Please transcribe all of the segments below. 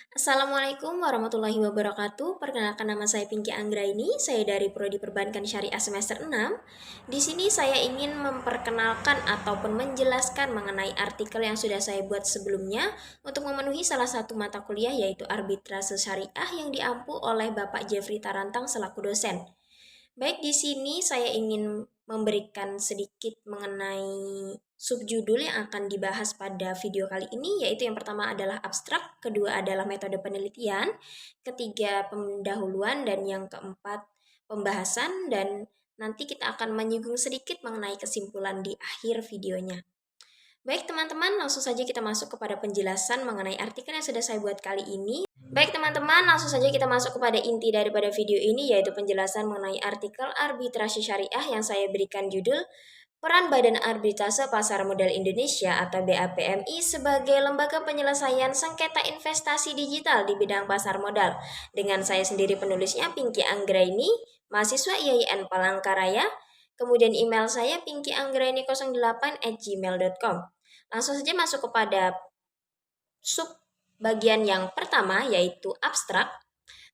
Assalamualaikum warahmatullahi wabarakatuh. Perkenalkan nama saya Pinky Anggraini. Saya dari Prodi Perbankan Syariah semester 6. Di sini saya ingin memperkenalkan ataupun menjelaskan mengenai artikel yang sudah saya buat sebelumnya untuk memenuhi salah satu mata kuliah yaitu Arbitrase Syariah yang diampu oleh Bapak Jeffrey Tarantang selaku dosen. Baik, di sini saya ingin memberikan sedikit mengenai subjudul yang akan dibahas pada video kali ini, yaitu yang pertama adalah abstrak, kedua adalah metode penelitian, ketiga pendahuluan, dan yang keempat pembahasan, dan nanti kita akan menyinggung sedikit mengenai kesimpulan di akhir videonya. Baik teman-teman, langsung saja kita masuk kepada penjelasan mengenai artikel yang sudah saya buat kali ini. Baik teman-teman, langsung saja kita masuk kepada inti daripada video ini, yaitu penjelasan mengenai artikel arbitrase syariah yang saya berikan judul Peran Badan Arbitrase Pasar Modal Indonesia atau BAPMI sebagai lembaga penyelesaian sengketa investasi digital di bidang pasar modal. Dengan saya sendiri penulisnya Pinky Anggraini, mahasiswa IAIN Palangkaraya. Kemudian email saya pinkyanggraini08@gmail.com. Langsung saja masuk kepada sub bagian yang pertama yaitu abstrak.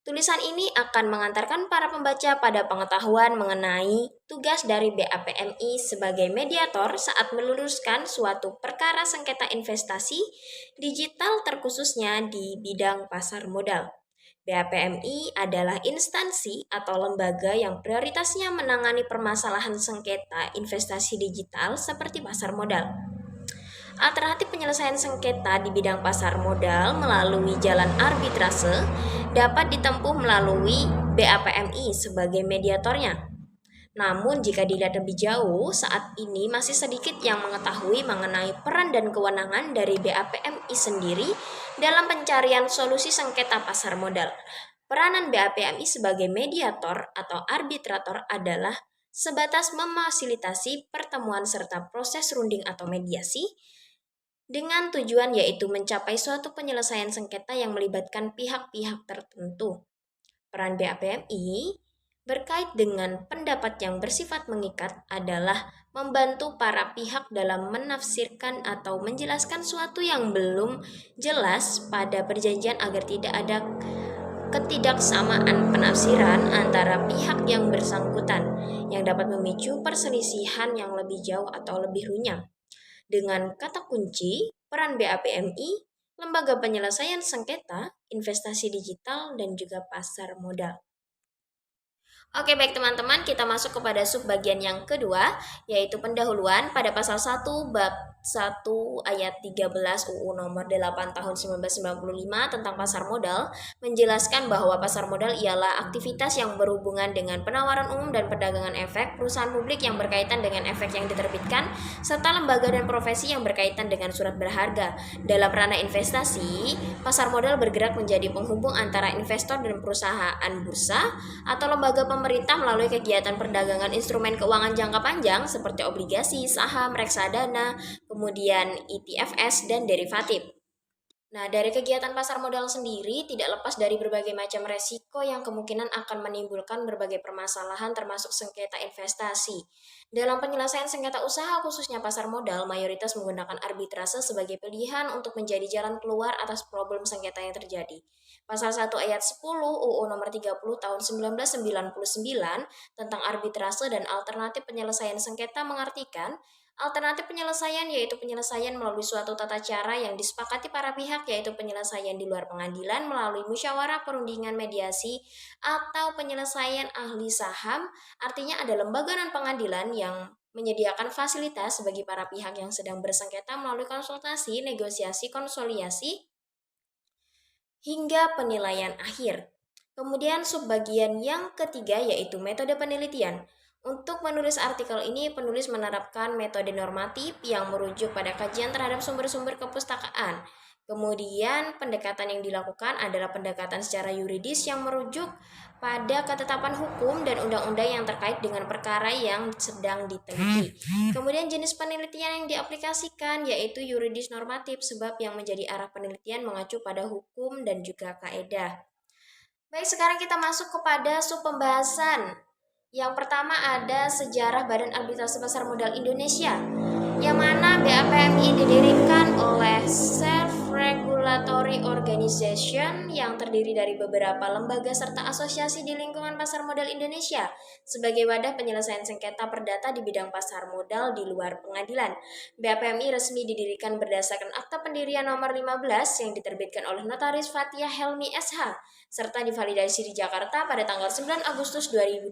Tulisan ini akan mengantarkan para pembaca pada pengetahuan mengenai tugas dari BAPMI sebagai mediator saat meluruskan suatu perkara sengketa investasi digital terkhususnya di bidang pasar modal. BAPMI adalah instansi atau lembaga yang prioritasnya menangani permasalahan sengketa investasi digital seperti pasar modal. Alternatif penyelesaian sengketa di bidang pasar modal melalui jalan arbitrase dapat ditempuh melalui BAPMI sebagai mediatornya. Namun jika dilihat lebih jauh, saat ini masih sedikit yang mengetahui mengenai peran dan kewenangan dari BAPMI sendiri dalam pencarian solusi sengketa pasar modal. Peranan BAPMI sebagai mediator atau arbitrator adalah sebatas memfasilitasi pertemuan serta proses runding atau mediasi dengan tujuan yaitu mencapai suatu penyelesaian sengketa yang melibatkan pihak-pihak tertentu. Peran BAPMI berkait dengan pendapat yang bersifat mengikat adalah membantu para pihak dalam menafsirkan atau menjelaskan suatu yang belum jelas pada perjanjian agar tidak ada ketidaksamaan penafsiran antara pihak yang bersangkutan yang dapat memicu perselisihan yang lebih jauh atau lebih runyam. Dengan kata kunci, peran BAPMI, lembaga penyelesaian sengketa, investasi digital, dan juga pasar modal. Oke baik teman-teman, kita masuk kepada subbagian yang kedua, yaitu pendahuluan pada pasal 1 bab 1 ayat 13 UU nomor 8 tahun 1995 tentang pasar modal menjelaskan bahwa pasar modal ialah aktivitas yang berhubungan dengan penawaran umum dan perdagangan efek, perusahaan publik yang berkaitan dengan efek yang diterbitkan, serta lembaga dan profesi yang berkaitan dengan surat berharga. Dalam ranah investasi, pasar modal bergerak menjadi penghubung antara investor dan perusahaan bursa atau lembaga pemerintah melalui kegiatan perdagangan instrumen keuangan jangka panjang seperti obligasi, saham, reksadana, kemudian ETFs, dan derivatif. Nah, dari kegiatan pasar modal sendiri tidak lepas dari berbagai macam resiko yang kemungkinan akan menimbulkan berbagai permasalahan termasuk sengketa investasi. Dalam penyelesaian sengketa usaha khususnya pasar modal, mayoritas menggunakan arbitrase sebagai pilihan untuk menjadi jalan keluar atas problem sengketa yang terjadi. Pasal 1 ayat 10 UU nomor 30 tahun 1999 tentang arbitrase dan alternatif penyelesaian sengketa mengartikan alternatif penyelesaian yaitu penyelesaian melalui suatu tata cara yang disepakati para pihak yaitu penyelesaian di luar pengadilan melalui musyawarah perundingan mediasi atau penyelesaian ahli saham, artinya ada lembaga non pengadilan yang menyediakan fasilitas bagi para pihak yang sedang bersengketa melalui konsultasi, negosiasi, konsoliasi, hingga penilaian akhir. Kemudian subbagian yang ketiga yaitu metode penelitian. Untuk menulis artikel ini, penulis menerapkan metode normatif yang merujuk pada kajian terhadap sumber-sumber kepustakaan. Kemudian pendekatan yang dilakukan adalah pendekatan secara yuridis yang merujuk pada ketetapan hukum dan undang-undang yang terkait dengan perkara yang sedang diteliti. Kemudian jenis penelitian yang diaplikasikan yaitu yuridis normatif sebab yang menjadi arah penelitian mengacu pada hukum dan juga kaedah. Baik, sekarang kita masuk kepada sub pembahasan. Yang pertama ada sejarah Badan Arbitrase Pasar Modal Indonesia, yang mana BAPMI didirikan oleh Sir Regulatory Organization yang terdiri dari beberapa lembaga serta asosiasi di lingkungan pasar modal Indonesia sebagai wadah penyelesaian sengketa perdata di bidang pasar modal di luar pengadilan. BAPMI resmi didirikan berdasarkan Akta Pendirian Nomor 15 yang diterbitkan oleh Notaris Fathia Helmi SH serta divalidasi di Jakarta pada tanggal 9 Agustus 2002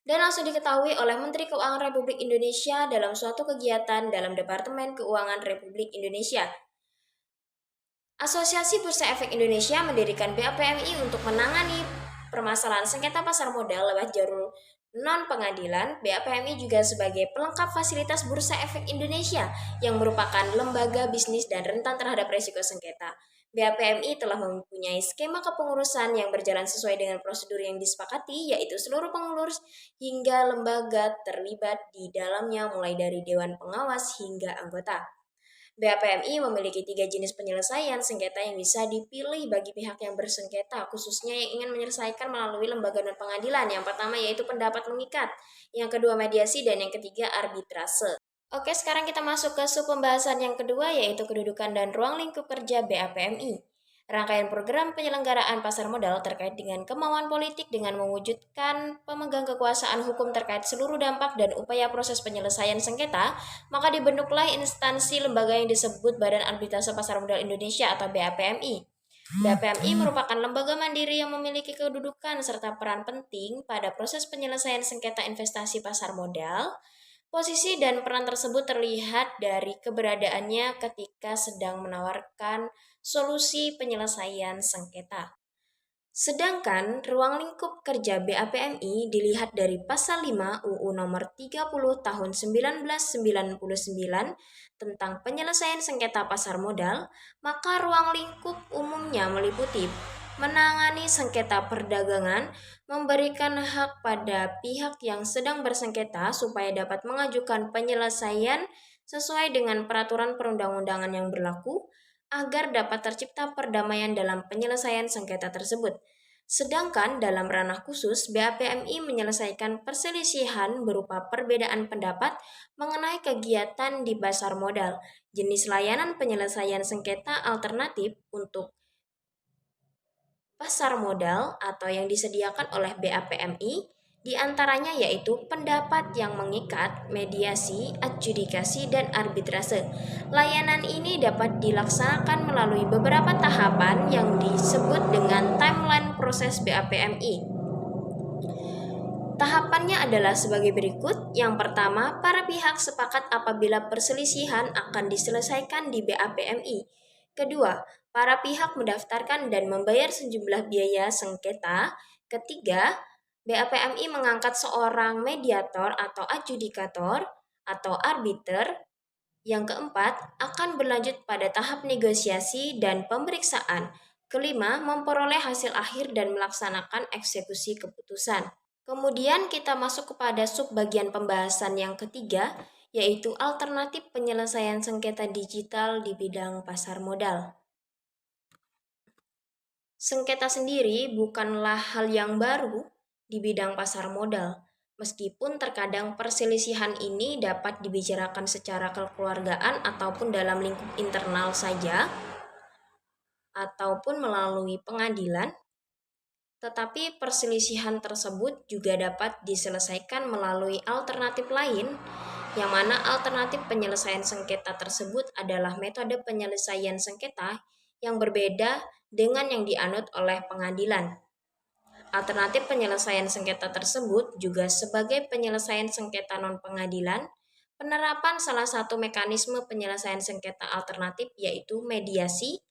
dan langsung diketahui oleh Menteri Keuangan Republik Indonesia dalam suatu kegiatan dalam Departemen Keuangan Republik Indonesia. Asosiasi Bursa Efek Indonesia mendirikan BAPMI untuk menangani permasalahan sengketa pasar modal lewat jalur non-pengadilan. BAPMI juga sebagai pelengkap fasilitas Bursa Efek Indonesia yang merupakan lembaga bisnis dan rentan terhadap risiko sengketa. BAPMI telah mempunyai skema kepengurusan yang berjalan sesuai dengan prosedur yang disepakati, yaitu seluruh pengurus hingga lembaga terlibat di dalamnya mulai dari Dewan Pengawas hingga anggota. BAPMI memiliki 3 jenis penyelesaian sengketa yang bisa dipilih bagi pihak yang bersengketa, khususnya yang ingin menyelesaikan melalui lembaga non-pengadilan. Yang pertama yaitu pendapat mengikat, yang kedua mediasi, dan yang ketiga arbitrase. Oke, sekarang kita masuk ke sub pembahasan yang kedua yaitu kedudukan dan ruang lingkup kerja BAPMI. Rangkaian program penyelenggaraan pasar modal terkait dengan kemauan politik dengan mewujudkan pemegang kekuasaan hukum terkait seluruh dampak dan upaya proses penyelesaian sengketa, maka dibentuklah instansi lembaga yang disebut Badan Arbitrase Pasar Modal Indonesia atau BAPMI. BAPMI merupakan lembaga mandiri yang memiliki kedudukan serta peran penting pada proses penyelesaian sengketa investasi pasar modal. Posisi dan peran tersebut terlihat dari keberadaannya ketika sedang menawarkan solusi penyelesaian sengketa. Sedangkan ruang lingkup kerja BAPMI dilihat dari Pasal 5 UU Nomor 30 Tahun 1999 tentang penyelesaian sengketa pasar modal, maka ruang lingkup umumnya meliputi menangani sengketa perdagangan, memberikan hak pada pihak yang sedang bersengketa supaya dapat mengajukan penyelesaian sesuai dengan peraturan perundang-undangan yang berlaku, agar dapat tercipta perdamaian dalam penyelesaian sengketa tersebut. Sedangkan dalam ranah khusus, BAPMI menyelesaikan perselisihan berupa perbedaan pendapat mengenai kegiatan di pasar modal, jenis layanan penyelesaian sengketa alternatif untuk pasar modal atau yang disediakan oleh BAPMI, di antaranya yaitu pendapat yang mengikat, mediasi, adjudikasi, dan arbitrase. Layanan ini dapat dilaksanakan melalui beberapa tahapan yang disebut dengan timeline proses BAPMI. Tahapannya adalah sebagai berikut. Yang pertama, para pihak sepakat apabila perselisihan akan diselesaikan di BAPMI. Kedua, para pihak mendaftarkan dan membayar sejumlah biaya sengketa. Ketiga, BAPMI mengangkat seorang mediator atau adjudikator atau arbiter. Yang keempat, akan berlanjut pada tahap negosiasi dan pemeriksaan. Kelima, memperoleh hasil akhir dan melaksanakan eksekusi keputusan. Kemudian kita masuk kepada subbagian pembahasan yang ketiga, yaitu alternatif penyelesaian sengketa digital di bidang pasar modal. Sengketa sendiri bukanlah hal yang baru di bidang pasar modal, meskipun terkadang perselisihan ini dapat dibicarakan secara kekeluargaan ataupun dalam lingkup internal saja, ataupun melalui pengadilan. Tetapi perselisihan tersebut juga dapat diselesaikan melalui alternatif lain, yang mana alternatif penyelesaian sengketa tersebut adalah metode penyelesaian sengketa yang berbeda dengan yang dianut oleh pengadilan. Alternatif penyelesaian sengketa tersebut juga sebagai penyelesaian sengketa non-pengadilan, penerapan salah satu mekanisme penyelesaian sengketa alternatif yaitu mediasi,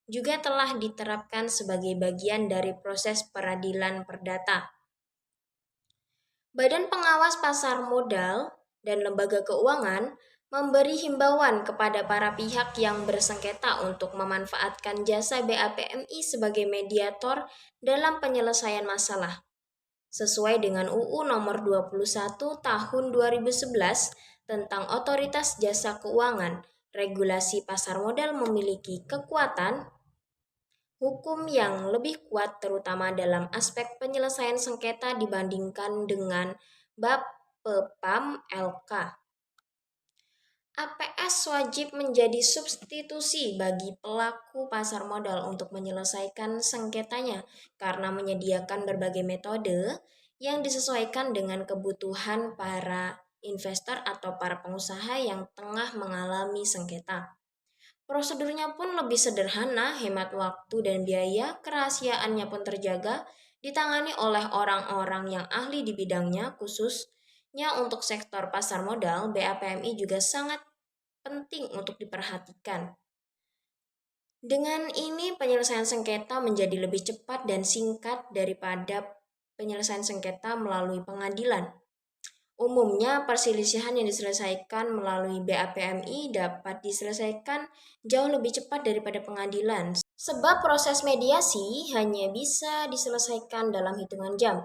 juga telah diterapkan sebagai bagian dari proses peradilan perdata. Badan Pengawas Pasar Modal dan Lembaga Keuangan memberi himbauan kepada para pihak yang bersengketa untuk memanfaatkan jasa BAPMI sebagai mediator dalam penyelesaian masalah. Sesuai dengan UU Nomor 21 Tahun 2011 tentang Otoritas Jasa Keuangan, regulasi pasar modal memiliki kekuatan hukum yang lebih kuat terutama dalam aspek penyelesaian sengketa dibandingkan dengan Bap Pepam LK. APS wajib menjadi substitusi bagi pelaku pasar modal untuk menyelesaikan sengketanya karena menyediakan berbagai metode yang disesuaikan dengan kebutuhan para investor atau para pengusaha yang tengah mengalami sengketa. Prosedurnya pun lebih sederhana, hemat waktu dan biaya, kerahasiaannya pun terjaga, ditangani oleh orang-orang yang ahli di bidangnya, khususnya untuk sektor pasar modal. BAPMI juga sangat penting untuk diperhatikan. Dengan ini penyelesaian sengketa menjadi lebih cepat dan singkat daripada penyelesaian sengketa melalui pengadilan. Umumnya perselisihan yang diselesaikan melalui BAPMI dapat diselesaikan jauh lebih cepat daripada pengadilan. Sebab proses mediasi hanya bisa diselesaikan dalam hitungan jam.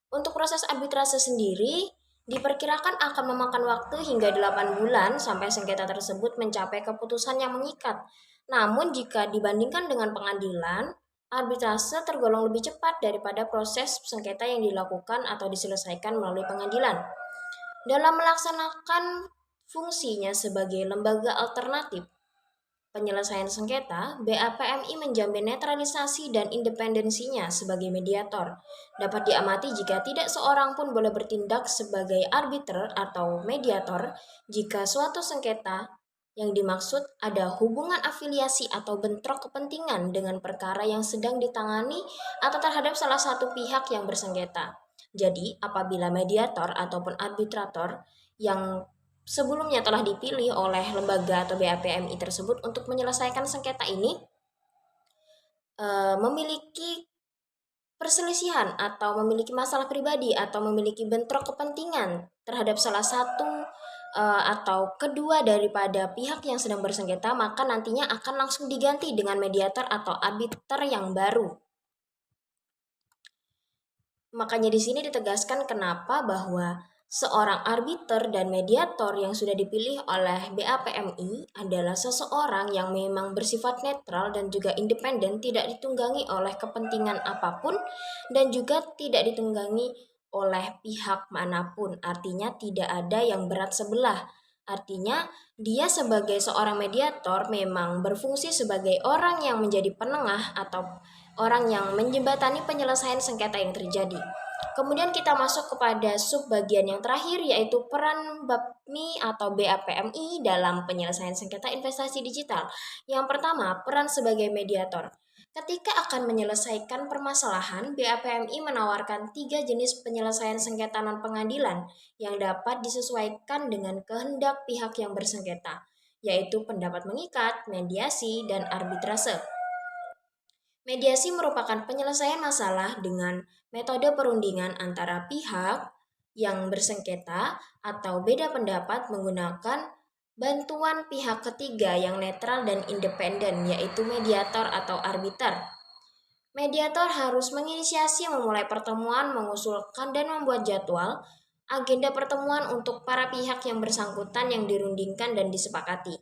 Untuk proses arbitrase sendiri, diperkirakan akan memakan waktu hingga 8 bulan sampai sengketa tersebut mencapai keputusan yang mengikat. Namun jika dibandingkan dengan pengadilan, arbitrase tergolong lebih cepat daripada proses sengketa yang dilakukan atau diselesaikan melalui pengadilan. Dalam melaksanakan fungsinya sebagai lembaga alternatif penyelesaian sengketa, BAPMI menjamin netralisasi dan independensinya sebagai mediator. Dapat diamati jika tidak seorang pun boleh bertindak sebagai arbiter atau mediator jika suatu sengketa yang dimaksud ada hubungan afiliasi atau bentrok kepentingan dengan perkara yang sedang ditangani atau terhadap salah satu pihak yang bersengketa. Jadi, apabila mediator ataupun arbitrator yang sebelumnya telah dipilih oleh lembaga atau BAPMI tersebut untuk menyelesaikan sengketa ini memiliki perselisihan atau memiliki masalah pribadi atau memiliki bentrok kepentingan terhadap salah satu atau kedua daripada pihak yang sedang bersengketa, maka nantinya akan langsung diganti dengan mediator atau arbiter yang baru. Makanya di sini ditegaskan kenapa bahwa seorang arbiter dan mediator yang sudah dipilih oleh BAPMI adalah seseorang yang memang bersifat netral dan juga independen, tidak ditunggangi oleh kepentingan apapun dan juga tidak ditunggangi oleh pihak manapun. Artinya tidak ada yang berat sebelah. Artinya dia sebagai seorang mediator memang berfungsi sebagai orang yang menjadi penengah atau orang yang menjembatani penyelesaian sengketa yang terjadi. Kemudian kita masuk kepada subbagian yang terakhir yaitu peran BAPMI atau BAPMI dalam penyelesaian sengketa investasi digital. Yang pertama, peran sebagai mediator. Ketika akan menyelesaikan permasalahan, BAPMI menawarkan 3 jenis penyelesaian sengketa non-pengadilan yang dapat disesuaikan dengan kehendak pihak yang bersengketa, yaitu pendapat mengikat, mediasi, dan arbitrase. Mediasi merupakan penyelesaian masalah dengan metode perundingan antara pihak yang bersengketa atau beda pendapat menggunakan bantuan pihak ketiga yang netral dan independen, yaitu mediator atau arbiter. Mediator harus menginisiasi memulai pertemuan, mengusulkan dan membuat jadwal, agenda pertemuan untuk para pihak yang bersangkutan yang dirundingkan dan disepakati.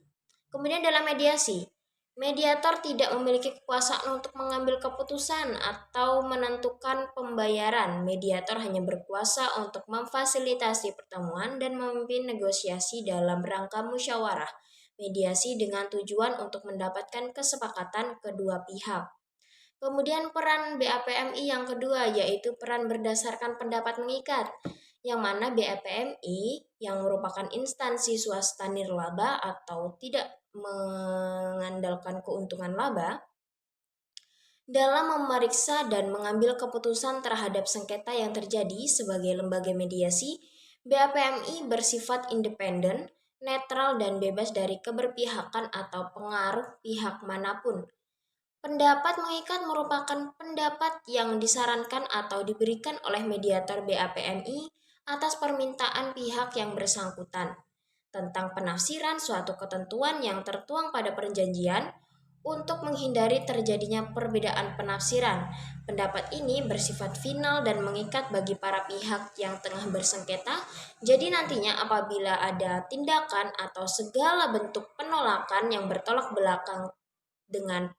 Kemudian dalam mediasi, mediator tidak memiliki kekuasaan untuk mengambil keputusan atau menentukan pembayaran. Mediator hanya berkuasa untuk memfasilitasi pertemuan dan memimpin negosiasi dalam rangka musyawarah mediasi dengan tujuan untuk mendapatkan kesepakatan kedua pihak. Kemudian peran BAPMI yang kedua yaitu peran berdasarkan pendapat mengikat, yang mana BAPMI yang merupakan instansi swasta nirlaba atau tidak mengandalkan keuntungan laba dalam memeriksa dan mengambil keputusan terhadap sengketa yang terjadi sebagai lembaga mediasi. BAPMI bersifat independen, netral dan bebas dari keberpihakan atau pengaruh pihak manapun. Pendapat mengikat merupakan pendapat yang disarankan atau diberikan oleh mediator BAPMI atas permintaan pihak yang bersangkutan tentang penafsiran suatu ketentuan yang tertuang pada perjanjian untuk menghindari terjadinya perbedaan penafsiran. Pendapat ini bersifat final dan mengikat bagi para pihak yang tengah bersengketa. Jadi nantinya apabila ada tindakan atau segala bentuk penolakan yang bertolak belakang dengan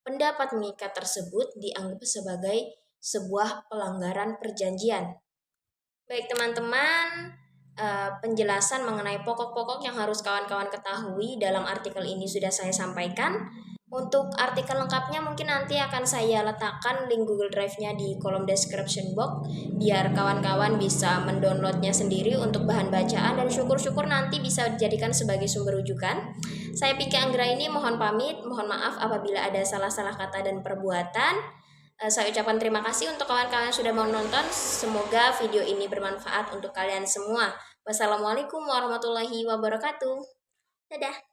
pendapat mengikat tersebut dianggap sebagai sebuah pelanggaran perjanjian. Baik teman-teman, penjelasan mengenai pokok-pokok yang harus kawan-kawan ketahui dalam artikel ini sudah saya sampaikan. Untuk artikel lengkapnya mungkin nanti akan saya letakkan link Google Drive-nya di kolom description box biar kawan-kawan bisa mendownloadnya sendiri untuk bahan bacaan dan syukur-syukur nanti bisa dijadikan sebagai sumber rujukan. Saya Pinky Anggraini mohon pamit, mohon maaf apabila ada salah-salah kata dan perbuatan. Saya ucapkan terima kasih untuk kawan-kawan yang sudah menonton. Semoga video ini bermanfaat untuk kalian semua. Wassalamualaikum warahmatullahi wabarakatuh. Dadah.